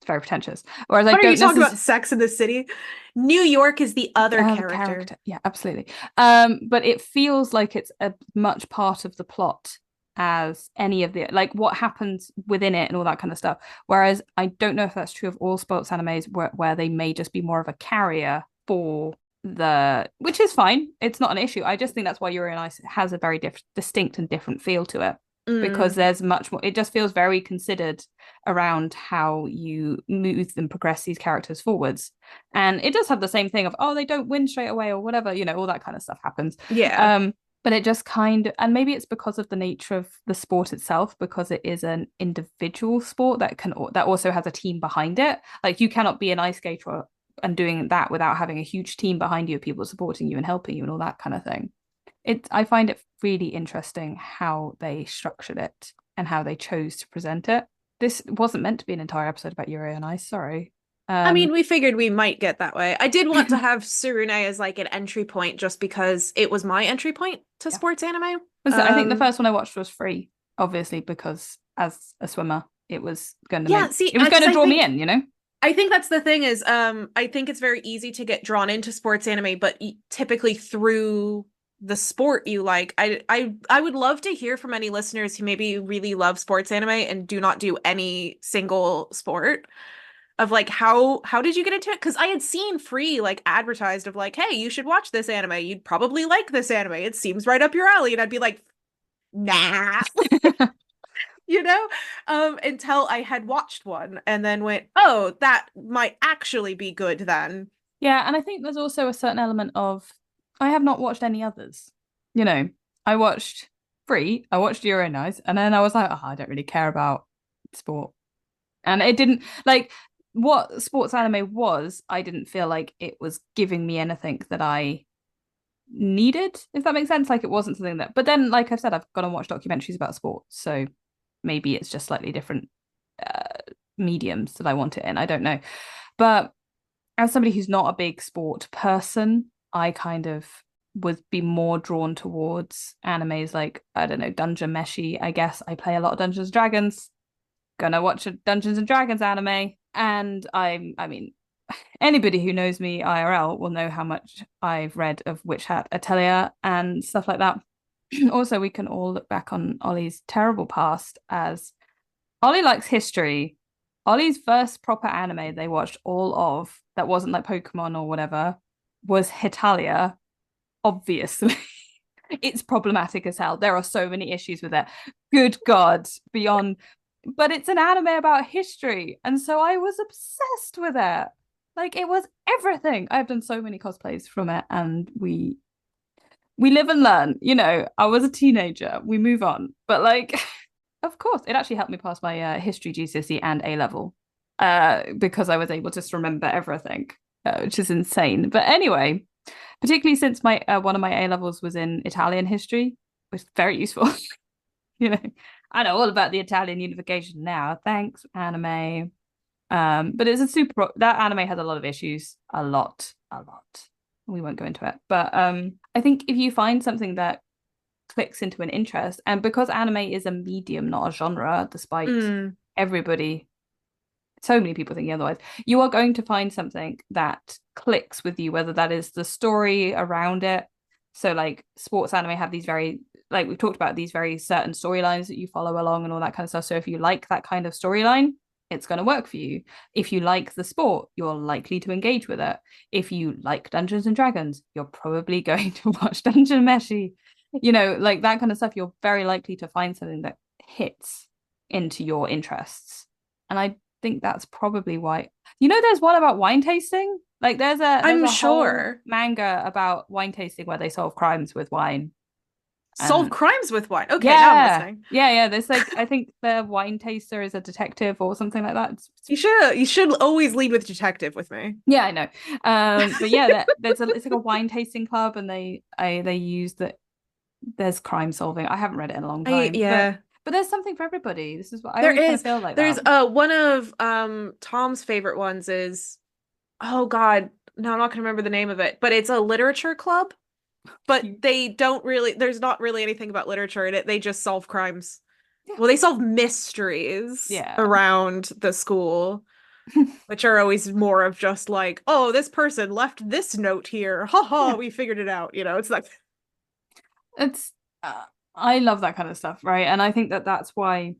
it's very pretentious. Whereas what are you talking about? Sex in the City? New York is the other character. Yeah, absolutely. But it feels like it's a much part of the plot as any of the like what happens within it and all that kind of stuff. Whereas I don't know if that's true of all sports animes, where they may just be more of a carrier for which is fine. It's not an issue. I just think that's why Yuri on Ice has a very distinct and different feel to it, because there's much more. It just feels very considered around how you move and progress these characters forwards, and it does have the same thing of, oh, they don't win straight away or whatever, all that kind of stuff happens. But it just and maybe it's because of the nature of the sport itself, because it is an individual sport that also has a team behind it. Like, you cannot be an ice skater and doing that without having a huge team behind you of people supporting you and helping you and all that kind of thing. I find it really interesting how they structured it and how they chose to present it. This wasn't meant to be an entire episode about Yuri on Ice, sorry. I mean, we figured we might get that way. I did want to have Tsurune as like an entry point just because it was my entry point to sports anime. Listen, I think the first one I watched was free, obviously, because as a swimmer, it was going to draw me in, you know? I think that's the thing is, I think it's very easy to get drawn into sports anime, but typically through the sport you like. I would love to hear from any listeners who maybe really love sports anime and do not do any single sport of like how did you get into it? Because I had seen free like advertised of like, hey, you should watch this anime. You'd probably like this anime. It seems right up your alley. And I'd be like, nah. You know, until I had watched one and then went, oh, that might actually be good then. Yeah, and I think there's also a certain element of I have not watched any others. You know, I watched Free, I watched Yuri, and then I was like, oh, I don't really care about sport. And it didn't, like, what sports anime was, I didn't feel like it was giving me anything that I needed, if that makes sense. Like, it wasn't something that, but then, like I've said, I've gone and watched documentaries about sport, so maybe it's just slightly different mediums that I want it in. I don't know. But as somebody who's not a big sport person, I kind of would be more drawn towards animes like, I don't know, Dungeon Meshi. I guess I play a lot of Dungeons and Dragons. Gonna watch a Dungeons and Dragons anime. And I mean, anybody who knows me IRL will know how much I've read of Witch Hat Atelier and stuff like that. Also, we can all look back on Ollie's terrible past as Ollie likes history. Ollie's first proper anime they watched all of that wasn't like Pokemon or whatever was Hitalia. Obviously, it's problematic as hell. There are so many issues with it. Good God, beyond. But it's an anime about history, and so I was obsessed with it. Like, it was everything. I've done so many cosplays from it, and we live and learn. You know, I was a teenager. We move on, but like, of course, it actually helped me pass my history GCSE and A level, because I was able to just remember everything, which is insane. But anyway, particularly since my one of my A levels was in Italian history, it was very useful. You know, I know all about the Italian unification now. Thanks, anime. But it's a super. That anime has a lot of issues. A lot. We won't go into it. But I think if you find something that clicks into an interest, and because anime is a medium, not a genre, despite everybody, so many people thinking otherwise, you are going to find something that clicks with you, whether that is the story around it. So like sports anime have these very, like we've talked about, these very certain storylines that you follow along and all that kind of stuff. So if you like that kind of storyline, it's going to work for you. If you like the sport, you're likely to engage with it. If you like Dungeons and Dragons, you're probably going to watch Dungeon Meshi. You know, like that kind of stuff, you're very likely to find something that hits into your interests. And I think that's probably why, you know, there's one about wine tasting. Like there's a whole manga about wine tasting where they solve crimes with wine. Solve crimes with wine. Okay, now I'm listening. Yeah. There's like, I think the wine taster is a detective or something like that. You should always lead with detective with me. Yeah, I know. But yeah, it's like a wine tasting club, and they use that. There's crime solving. I haven't read it in a long time. But there's something for everybody. This is what I always kind of feel like. There's one of Tom's favorite ones is, oh God, no, I'm not gonna remember the name of it, but it's a literature club. But there's not really anything about literature in it. They just solve crimes. Yeah. Well, they solve mysteries around the school, which are always more of just like, oh, this person left this note here. Ha, we figured it out. You know, it's like, I love that kind of stuff, right? And I think that that's why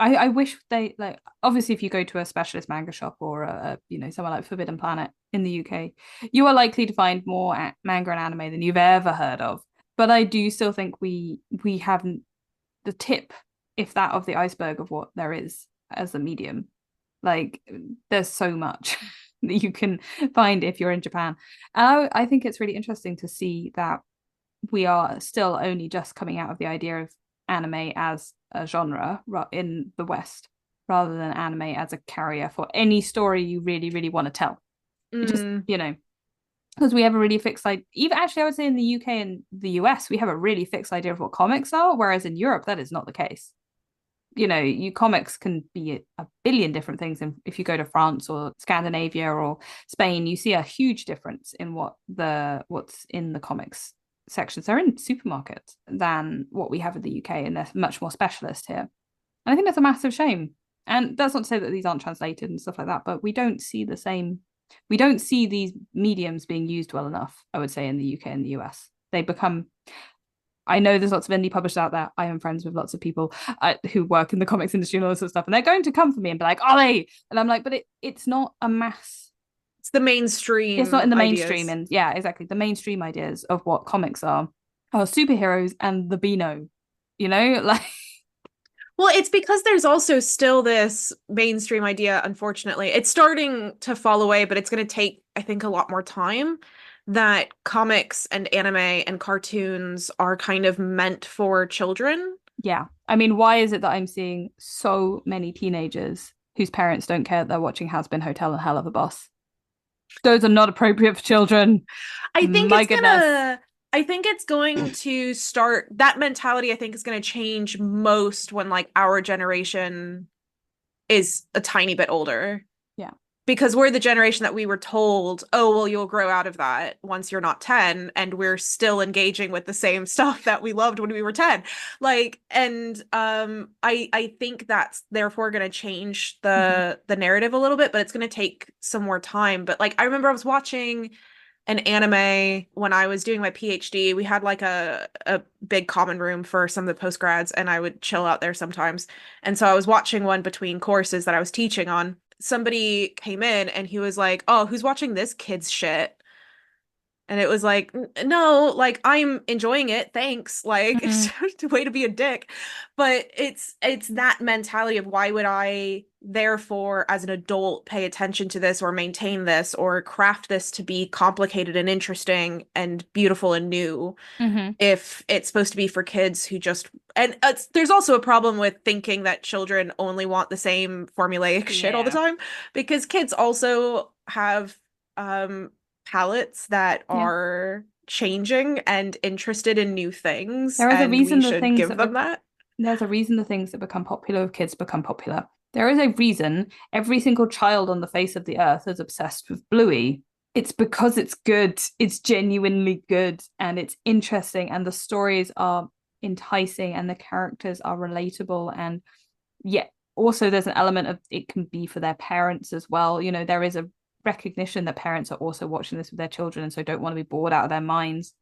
I wish they, like, obviously if you go to a specialist manga shop or somewhere like Forbidden Planet in the UK, you are likely to find more manga and anime than you've ever heard of. But I do still think we have the tip, if that, of the iceberg of what there is as a medium. Like, there's so much that you can find if you're in Japan. And I think it's really interesting to see that we are still only just coming out of the idea of anime as a genre in the West, rather than anime as a carrier for any story you really, really want to tell. Just, you know, because we have a really fixed idea. Even actually, I would say in the UK and the US, we have a really fixed idea of what comics are, whereas in Europe, that is not the case. comics can be a billion different things. And if you go to France or Scandinavia or Spain, you see a huge difference in what's in the comics sections. They're in supermarkets than what we have in the UK, and they're much more specialist here. And I think that's a massive shame. And that's not to say that these aren't translated and stuff like that, but we don't see these mediums being used well enough, I would say, in the UK and the US. I know there's lots of indie publishers out there. I am friends with lots of people who work in the comics industry and all this sort of stuff, and they're going to come for me and be like, Ollie! And I'm like, but it's not a mass. It's the mainstream. It's not in the ideas. mainstream. And yeah, exactly. The mainstream ideas of what comics are superheroes and the Beano, like. Well, it's because there's also still this mainstream idea, unfortunately. It's starting to fall away, but it's going to take, I think, a lot more time, that comics and anime and cartoons are kind of meant for children. Yeah. I mean, why is it that I'm seeing so many teenagers whose parents don't care that they're watching Has Been Hotel and Hell of a Boss? Those are not appropriate for children. I think it's going to start, that mentality I think is going to change most when like our generation is a tiny bit older. Yeah. Because we're the generation that we were told, oh, well, you'll grow out of that once you're not 10, and we're still engaging with the same stuff that we loved when we were 10. Like, and I think that's therefore going to change the narrative a little bit, but it's going to take some more time. But like, I remember I was watching an anime when I was doing my PhD. We had like a big common room for some of the postgrads, and I would chill out there sometimes. And so I was watching one between courses that I was teaching on. Somebody came in and he was like, oh, who's watching this kid's shit? And it was like, no, like, I'm enjoying it, thanks, like, way to be a dick. But it's that mentality of, why would I therefore as an adult pay attention to this or maintain this or craft this to be complicated and interesting and beautiful and new if it's supposed to be for kids who just, and there's also a problem with thinking that children only want the same formulaic shit all the time, because kids also have palettes that are changing and interested in new things. There is a reason we should give them that. There's a reason the things that become popular with kids become popular. There is a reason every single child on the face of the earth is obsessed with Bluey. It's because it's good. It's genuinely good, and it's interesting, and the stories are enticing, and the characters are relatable, and yet also there's an element of it can be for their parents as well. There is a recognition that parents are also watching this with their children, and so don't want to be bored out of their minds.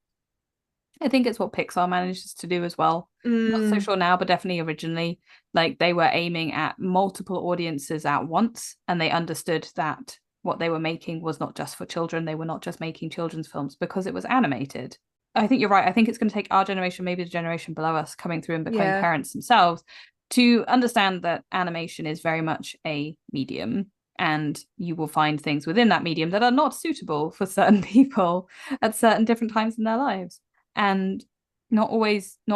I think it's what Pixar manages to do as well. Not so sure now, but definitely originally, like, they were aiming at multiple audiences at once, and they understood that what they were making was not just for children. They were not just making children's films because it was animated. I think you're right. I think it's going to take our generation, maybe the generation below us, coming through and becoming parents themselves, to understand that animation is very much a medium, and you will find things within that medium that are not suitable for certain people at certain different times in their lives. And not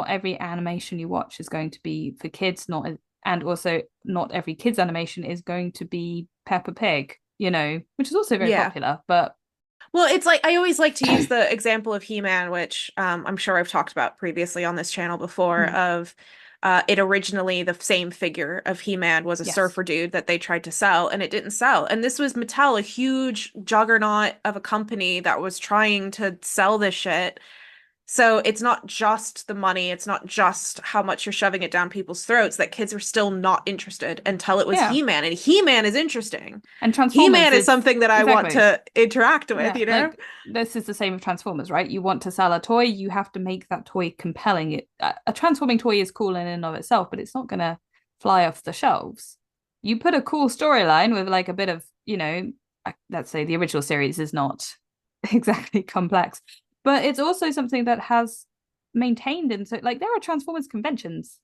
every animation you watch is going to be for kids, and also not every kids animation is going to be Peppa Pig, which is also very popular. But well, it's like, I always like to use the example of He-Man, which I'm sure I've talked about previously on this channel before, of it originally, the same figure of He-Man was a surfer dude that they tried to sell, and it didn't sell. And this was Mattel, a huge juggernaut of a company that was trying to sell this shit. So it's not just the money, it's not just how much you're shoving it down people's throats, that kids are still not interested until it was He-Man. And He-Man is interesting. And He-Man is something that I want to interact with, Like, this is the same with Transformers, right? You want to sell a toy, you have to make that toy compelling. A transforming toy is cool in and of itself, but it's not going to fly off the shelves. You put a cool storyline with like a bit of, let's say the original series is not exactly complex, but it's also something that has maintained. And so, like, there are Transformers conventions.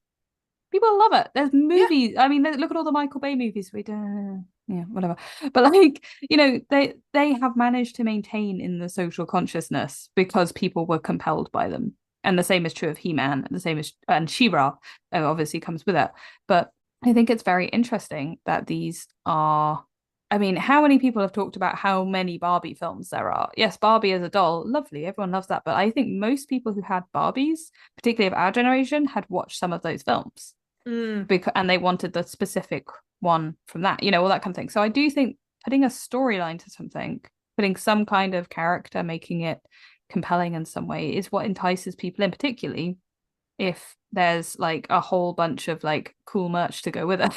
People love it. There's movies. I mean, look at all the Michael Bay movies. Whatever. But like, they have managed to maintain in the social consciousness because people were compelled by them. And the same is true of He-Man. The same is, and She-Ra obviously comes with it. But I think it's very interesting that these are. I mean, how many people have talked about how many Barbie films there are? Yes, Barbie as a doll, lovely, everyone loves that. But I think most people who had Barbies, particularly of our generation, had watched some of those films. and they wanted the specific one from that, all that kind of thing. So I do think putting a storyline to something, putting some kind of character, making it compelling in some way is what entices people in, particularly if there's like a whole bunch of like cool merch to go with it,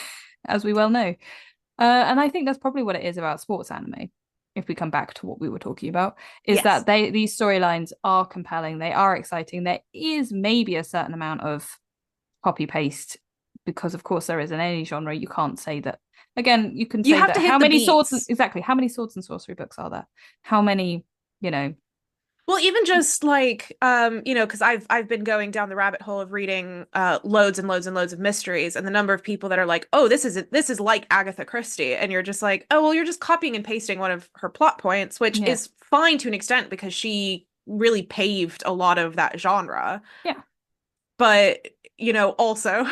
as we well know. And I think that's probably what it is about sports anime. If we come back to what we were talking about, is that these storylines are compelling, they are exciting. There is maybe a certain amount of copy paste, because of course there is in any genre. You can't say that. Again, you can say that how many swords and sorcery books are there? How many, Well, even just like, because I've been going down the rabbit hole of reading loads and loads and loads of mysteries, and the number of people that are like, oh, this is like Agatha Christie, and you're just like, oh, well, you're just copying and pasting one of her plot points, which is fine to an extent because she really paved a lot of that genre. Yeah. But, also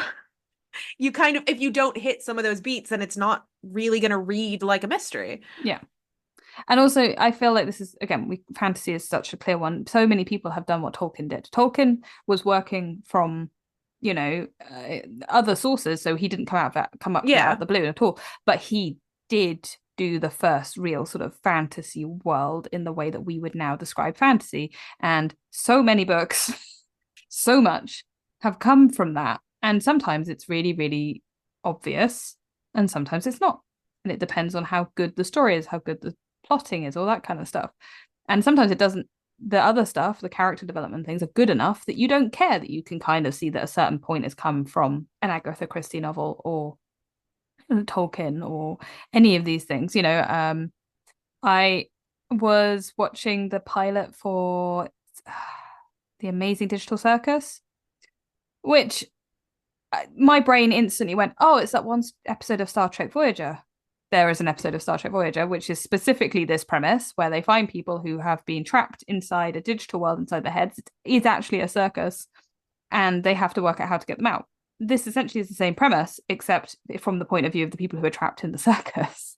you kind of, if you don't hit some of those beats, then it's not really going to read like a mystery. Yeah. And also, I feel like this is, again, fantasy is such a clear one. So many people have done what Tolkien did. Tolkien was working from, other sources, so he didn't come out of the blue at all. But he did do the first real sort of fantasy world in the way that we would now describe fantasy. And so many books, so much have come from that. And sometimes it's really, really obvious, and sometimes it's not. And it depends on how good the story is, how good the plotting is, all that kind of stuff. And sometimes it doesn't, the other stuff, the character development things are good enough that you don't care, that you can kind of see that a certain point has come from an Agatha Christie novel or Tolkien or any of these things. I was watching the pilot for The Amazing Digital Circus, which my brain instantly went, oh, it's that one episode of Star Trek Voyager. There is an episode of Star Trek Voyager, which is specifically this premise where they find people who have been trapped inside a digital world inside their heads. It is actually a circus, and they have to work out how to get them out. This essentially is the same premise, except from the point of view of the people who are trapped in the circus.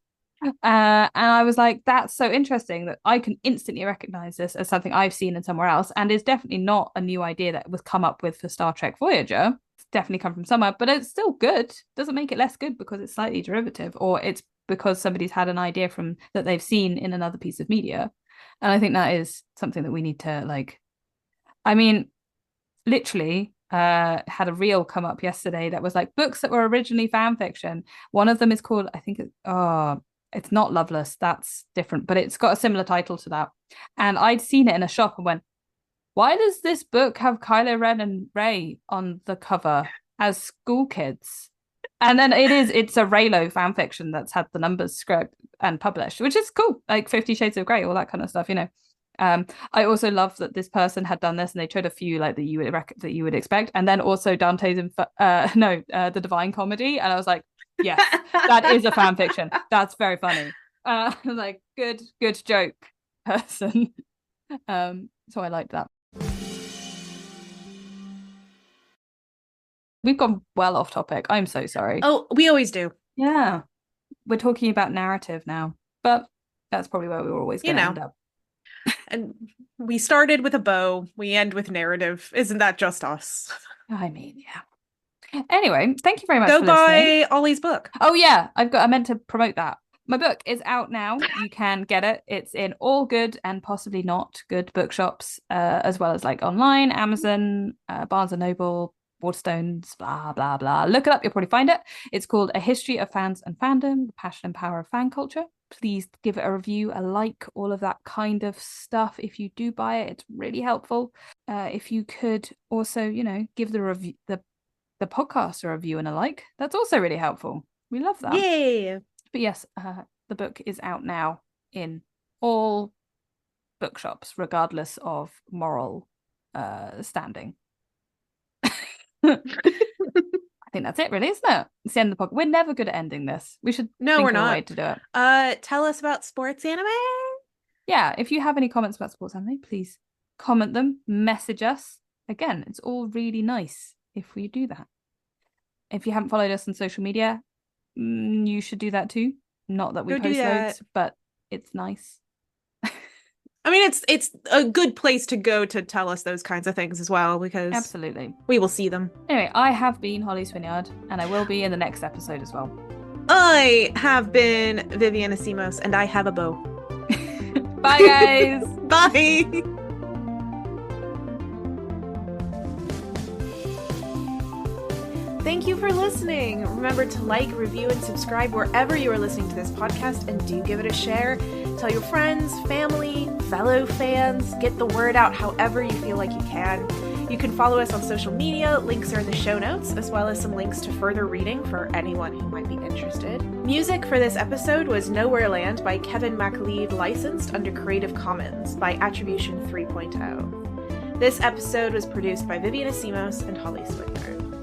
And I was like, that's so interesting that I can instantly recognize this as something I've seen in somewhere else, and is definitely not a new idea that was come up with for Star Trek Voyager. It's definitely come from somewhere, but it's still good. Doesn't make it less good because it's slightly derivative, or it's because somebody's had an idea from that they've seen in another piece of media. And I think that is something that we need to literally had a reel come up yesterday that was like books that were originally fan fiction. One of them is called, I think it's not Loveless, that's different, but it's got a similar title to that. And I'd seen it in a shop and went, why does this book have Kylo Ren and Rey on the cover as school kids? And then it's a Reylo fan fiction that's had the numbers script and published, which is cool, like 50 Shades of Grey, all that kind of stuff, I also love that this person had done this, and they tried a few like that you would expect, and then also Dante's the Divine Comedy, and I was like, yes, that is a fan fiction. That's very funny. Like good joke, person. So I liked that. We've gone well off topic. I'm so sorry. Oh, we always do. Yeah. We're talking about narrative now, but that's probably where we were always going to end up. And we started with a bow, we end with narrative. Isn't that just us? I mean, yeah. Anyway, thank you very much for listening. Go buy Ollie's book. Oh yeah, I meant to promote that. My book is out now. You can get it. It's in all good and possibly not good bookshops, as well as like online, Amazon, Barnes & Noble, Waterstones, blah, blah, blah. Look it up. You'll probably find it. It's called A History of Fans and Fandom, The Passion and Power of Fan Culture. Please give it a review, a like, all of that kind of stuff. If you do buy it, it's really helpful. If you could also, give the review, the podcast a review and a like, that's also really helpful. We love that. Yay! But yes, the book is out now in all bookshops, regardless of moral standing. I think that's it, really, isn't it? It's the end of the podcast. We're never good at ending this. We should think of a way to do it. Tell us about sports anime. Yeah, if you have any comments about sports anime, please comment them, message us. Again, it's all really nice if we do that. If you haven't followed us on social media, you should do that too. Not that we post loads, but it's nice. I mean, it's a good place to go to tell us those kinds of things as well, because Absolutely. we will see them. Anyway, I have been Holly Swinyard, and I will be in the next episode as well. I have been Vivian Asimos, and I have a bow. Bye, guys! Bye! Thank you for listening. Remember to like, review, and subscribe wherever you are listening to this podcast, and do give it a share. Tell your friends, family, fellow fans. Get the word out however you feel like you can. You can follow us on social media. Links are in the show notes, as well as some links to further reading for anyone who might be interested. Music for this episode was Nowhere Land by Kevin MacLeod, licensed under Creative Commons by Attribution 3.0. This episode was produced by Vivian Asimos and Holly Swinyard.